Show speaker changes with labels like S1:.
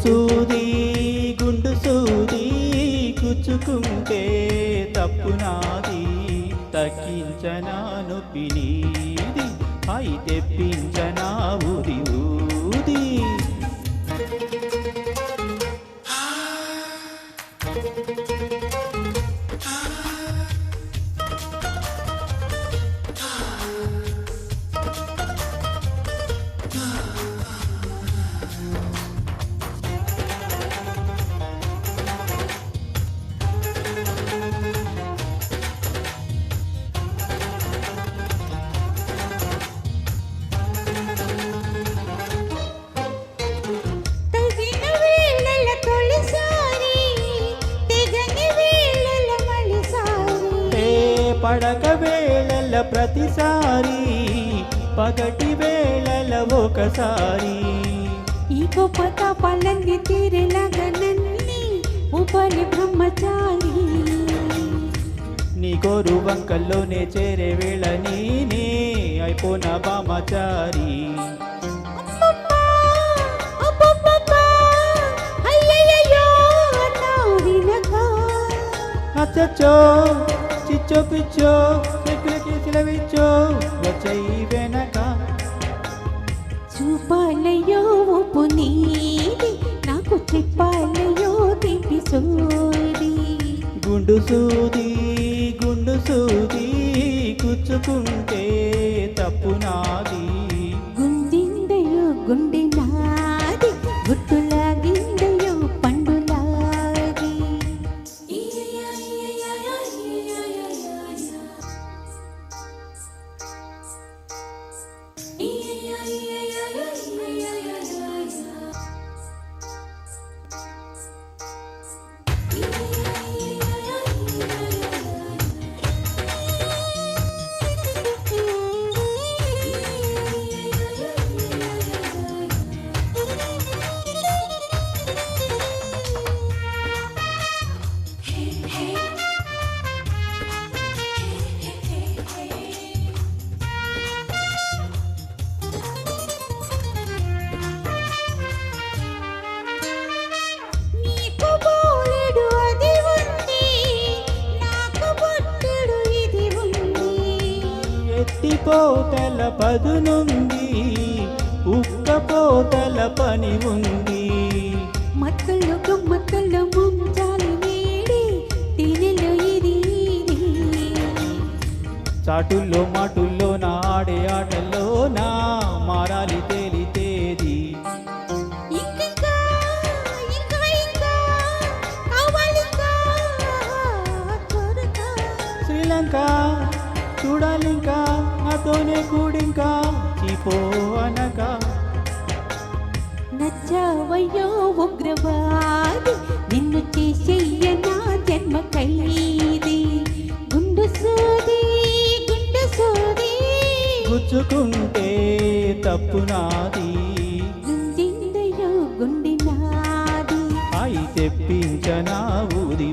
S1: సూది గుండు సూది గుచ్చుకుంటే తప్పు నాది, తగ్గించనా నొప్పి నీది, అయి తెప్పించనా ఊది ఊది. పడక వేళల ప్రతిసారి, పగటి వేళల ఒకసారి,
S2: ఈ గొప్ప తాపాలన్నీ తీరేలాగా నన్ని ఉపాలి బ్రహ్మచారి.
S1: నీ గోరు వంకల్లోనే చేరే వేళ నేనే అయిపోనా బామచారి. అచ్చచ్చో చిచ్చో పిచ్చో సిలవిచ్చో వచ్చయి వెనక,
S2: చూపాలయో ఉప్పు నీది, నాకు చెప్పాలయో తీపి సూది.
S1: గుండు సూది గుండు సూది గుచ్చుకుంటే తప్పు నాది,
S2: గుండిందయో గుండె నాది, గుట్టులాగిందయో పండులాగి.
S1: ఎత్తిపోతల పదునుంది, ఉక్కపోతల పని ఉంది,
S2: మత్తుల్లో గుమ్మత్తుల్లో ముంచాలి నేడి తినెలో ఇది.
S1: చాటుల్లో మాటుల్లో నా ఆడే ఆటల్లో నా మారాలి తేలితేది. శ్రీలంక చూడాలింకా, నాతోనే కూడింకా చీపో అనగా.
S2: నచ్చావయ్యో ఉగ్రవాది, నిన్ను చేసేయ నా జన్మ ఖైదీ. గుండు సూది
S1: గుచ్చుకుంటే తప్పు నాది,
S2: గుండిందయో గుండె నాది,
S1: అయి తెప్పించనా ఊది